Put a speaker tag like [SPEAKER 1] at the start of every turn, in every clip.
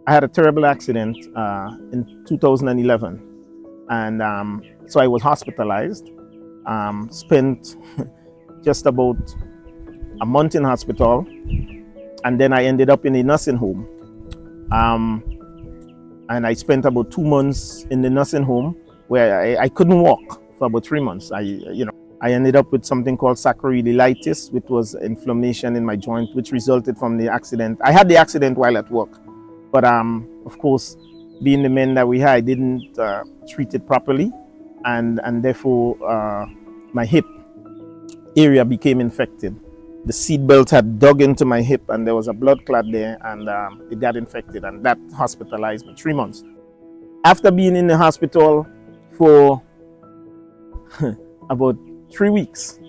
[SPEAKER 1] I had a terrible accident in 2011, and so I was hospitalized. Spent just about a month in hospital, and then I ended up in a nursing home. And I spent about 2 months in the nursing home where I couldn't walk for about 3 months. I ended up with something called sacroiliitis, which was inflammation in my joint, which resulted from the accident. I had the accident while at work, but of course, being the men that we had, I didn't treat it properly, and therefore my hip area became infected. The seat belt had dug into my hip, and there was a blood clot there, and it got infected, and that hospitalized me 3 months. After being in the hospital for about 3 weeks,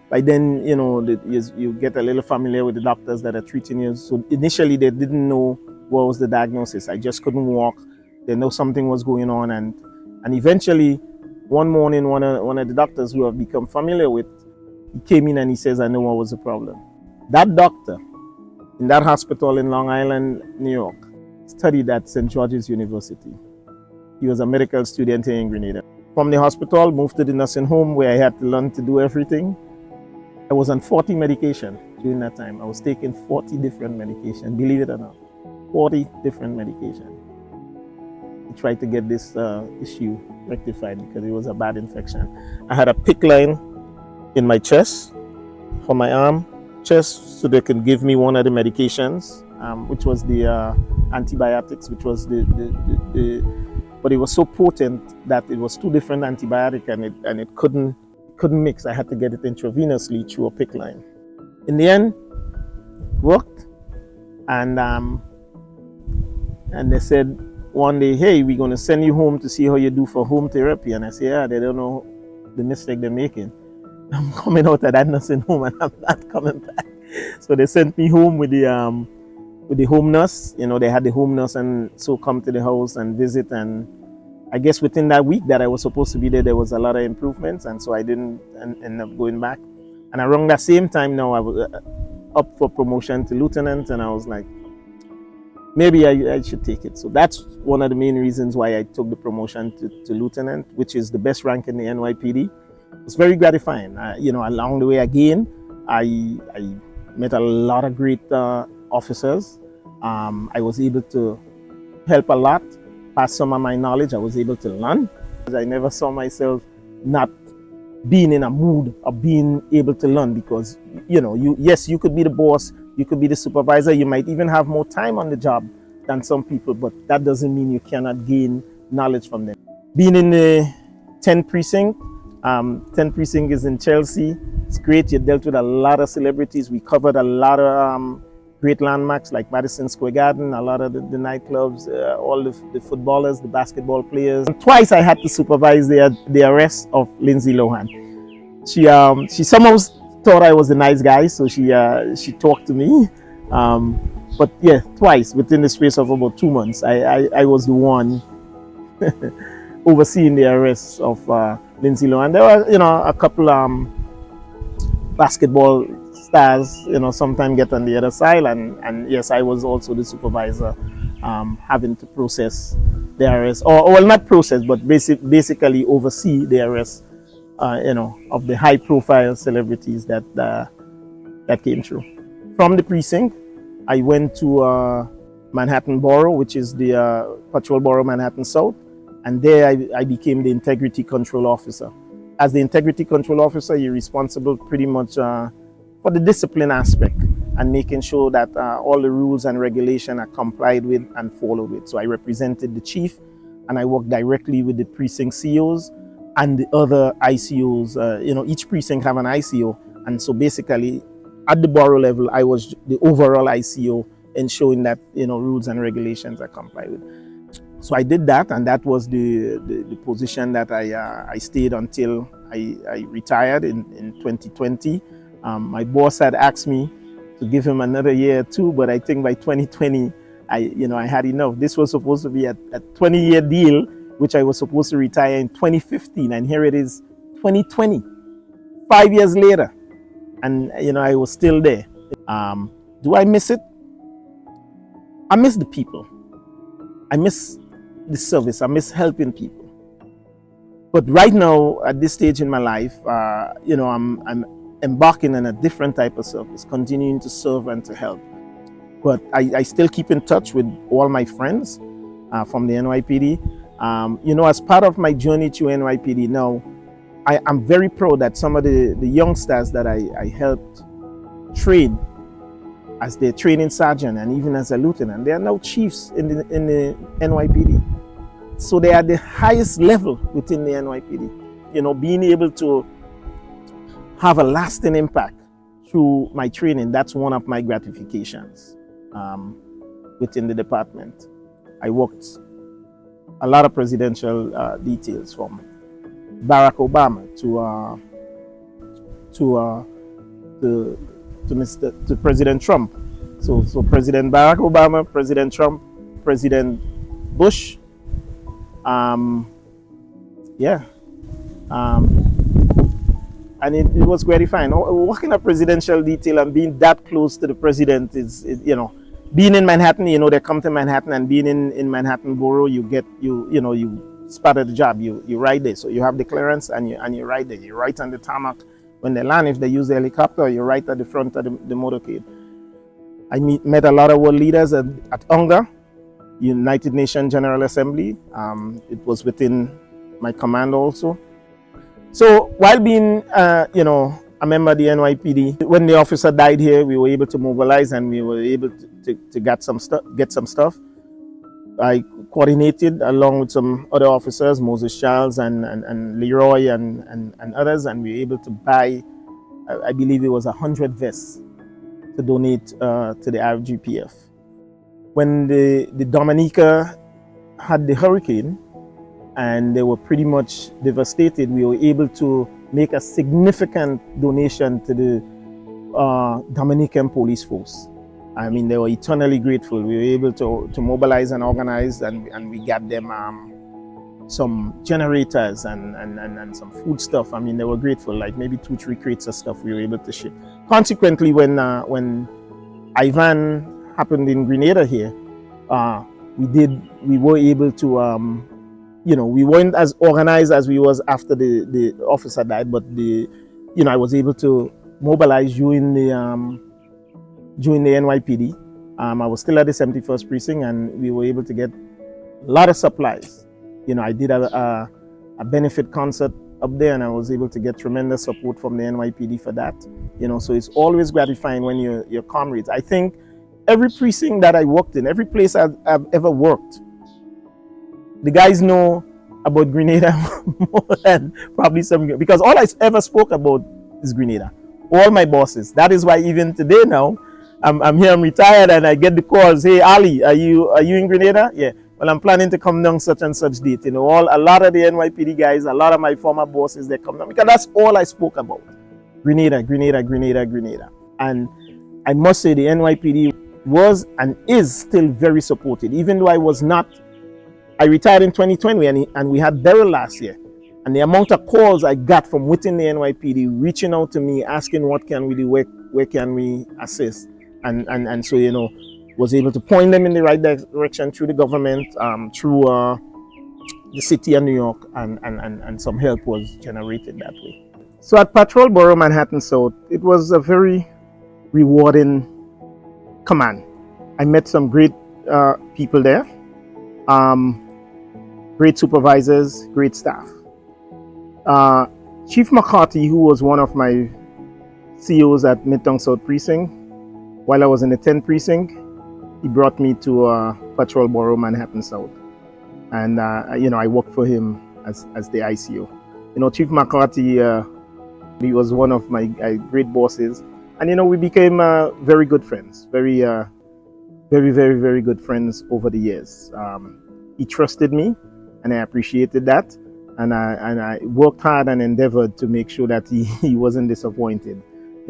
[SPEAKER 1] by then, you get a little familiar with the doctors that are treating you. So initially they didn't know what was the diagnosis. I just couldn't walk. They know something was going on, and eventually one morning, one of the doctors who I've become familiar with, he came in and he says, I know what was the problem. That doctor in that hospital in Long Island, New York, studied at St. George's University. He was a medical student here in Grenada. From the hospital, moved to the nursing home where I had to learn to do everything. I was on 40 medication during that time. I was taking 40 different medication, believe it or not, 40 different medication. I tried to get this issue rectified because it was a bad infection. I had a PICC line in my chest, for my arm, chest, so they could give me one of the medications, which was the antibiotics, which was but it was so potent that it was 2 different antibiotics, and it couldn't mix. I had to get it intravenously through a PICC line. In the end, worked, and they said one day, hey, we're going to send you home to see how you do for home therapy. And I said, yeah, they don't know the mistake they're making. I'm coming out of that nursing home and I'm not coming back. So they sent me home with the home nurse. They had the home nurse, and so come to the house and visit. And I guess within that week that I was supposed to be there was a lot of improvements, and so I didn't end up going back. And around that same time now, I was up for promotion to lieutenant, and I was like, maybe I should take it. So that's one of the main reasons why I took the promotion to lieutenant, which is the best rank in the NYPD. It's very gratifying. Along the way again, I met a lot of great officers. I was able to help a lot, pass some of my knowledge. I was able to learn. I never saw myself not being in a mood of being able to learn, because you could be the boss, you could be the supervisor, you might even have more time on the job than some people, but that doesn't mean you cannot gain knowledge from them. Being in the 10th precinct, 10th precinct is in Chelsea. It's great. You dealt with a lot of celebrities. We covered a lot of great landmarks like Madison Square Garden, a lot of the nightclubs, all the footballers, the basketball players. And twice I had to supervise the arrest of Lindsay Lohan. She somehow thought I was a nice guy, so she talked to me. But yeah, twice within the space of about 2 months, I was the one overseeing the arrest of Lindsay Lohan. There were a couple basketball stars sometimes get on the other side, and yes, I was also the supervisor, having to process the arrest, or well, not process, but basically oversee the arrest of the high profile celebrities that came through. From the precinct, I went to Manhattan Borough, which is the Patrol Borough Manhattan South, and there I became the Integrity Control Officer. As the Integrity Control Officer, you're responsible pretty much for the discipline aspect and making sure that all the rules and regulations are complied with and followed with. So I represented the chief, and I worked directly with the precinct COs and the other ICOs. Each precinct have an ICO, and so basically at the borough level, I was the overall ICO, ensuring that rules and regulations are complied with. So I did that, and that was the position that I stayed until I retired in 2020. My boss had asked me to give him another year or two, but I think by 2020, I had enough. This was supposed to be a 20-year deal, which I was supposed to retire in 2015, and here it is, 2020, 5 years later, and I was still there. Do I miss it? I miss the people. I miss the service. I miss helping people. But right now, at this stage in my life, I'm embarking on a different type of service, continuing to serve and to help. But I still keep in touch with all my friends from the NYPD. As part of my journey to NYPD now, I'm very proud that some of the youngsters that I helped train as their training sergeant and even as a lieutenant, they are now chiefs in the NYPD. So they are the highest level within the NYPD. Being able to have a lasting impact through my training, that's one of my gratifications within the department. I worked a lot of presidential details, from Barack Obama to President Trump. So President Barack Obama, President Trump, President Bush. And it was gratifying. Working a presidential detail and being that close to the president is being in Manhattan. They come to Manhattan, and being in Manhattan borough, you spotted the job. You ride there, so you have the clearance, and you ride there. You're right on the tarmac. When they land, if they use the helicopter, you're right at the front of the motorcade. I met a lot of world leaders at UNGA, United Nations General Assembly. It was within my command also. So while being, a member of the NYPD, when the officer died here, we were able to mobilize, and we were able to get some stuff. I coordinated along with some other officers, Moses Charles and Leroy and others, and we were able to buy, I believe it was 100 vests to donate to the RGPF. When the Dominica had the hurricane and they were pretty much devastated, we were able to make a significant donation to the Dominican police force. I mean, they were eternally grateful. We were able to mobilize and organize, and we got them some generators and some food stuff. I mean, they were grateful, like maybe 2-3 crates of stuff we were able to ship. Consequently, when Ivan happened in Grenada here, we were able to, we weren't as organized as we was after the officer died, but I was able to mobilize during the NYPD. I was still at the 71st precinct, and we were able to get a lot of supplies. I did a benefit concert up there, and I was able to get tremendous support from the NYPD for that. So it's always gratifying when your comrades. I think every precinct that I worked in, every place I've ever worked, the guys know about Grenada more than probably some, because all I ever spoke about is Grenada. All my bosses. That is why even today now, I'm here, I'm retired, and I get the calls. Hey, Ali, are you in Grenada? Yeah. Well, I'm planning to come down such and such date. A lot of the NYPD guys, a lot of my former bosses, they come down, because that's all I spoke about. Grenada, Grenada, Grenada, Grenada. And I must say the NYPD was and is still very supported, even though I retired in 2020, and we had Beryl last year. And the amount of calls I got from within the NYPD reaching out to me, asking what can we do, where can we assist, and so was able to point them in the right direction through the government, through the city of New York, and some help was generated that way. So at Patrol Borough Manhattan South, it was a very rewarding command. I met some great people there, great supervisors, great staff. Chief McCarthy, who was one of my COs at Midtown South Precinct, while I was in the 10th Precinct, he brought me to Patrol Borough Manhattan South. And, I worked for him as the ICO. Chief McCarthy, he was one of my great bosses. And, we became very good friends, very, very, very good friends over the years. He trusted me, and I appreciated that. And I worked hard and endeavored to make sure that he wasn't disappointed.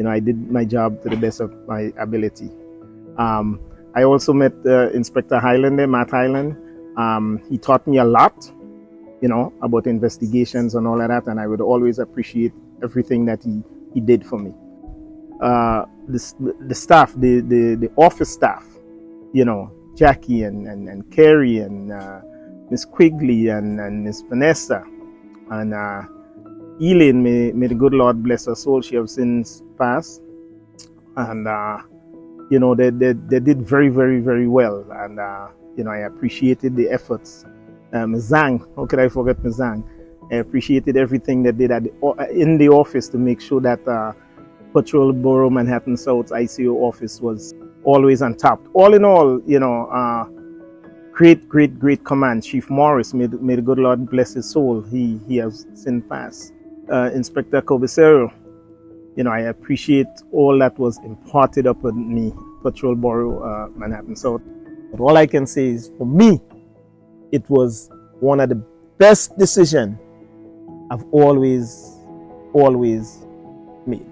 [SPEAKER 1] I did my job to the best of my ability. I also met Inspector Highland there, Matt Highland. He taught me a lot, about investigations and all of that, and I would always appreciate everything that he did for me. The staff, the office staff, Jackie and Carrie and Miss Quigley and Miss Vanessa and Elaine. May the good Lord bless her soul. She has since passed, and they did very, very, very well, and I appreciated the efforts. Zhang, how could I forget Zhang? I appreciated everything they did in the office to make sure that Patrol Borough Manhattan South ICO office was always on top. All in all, great command. Chief Morris, may the good Lord bless his soul. He has since passed. Inspector Cobicero, I appreciate all that was imparted upon me, Patrol Borough Manhattan South. But all I can say is, for me, it was one of the best decisions I've always made.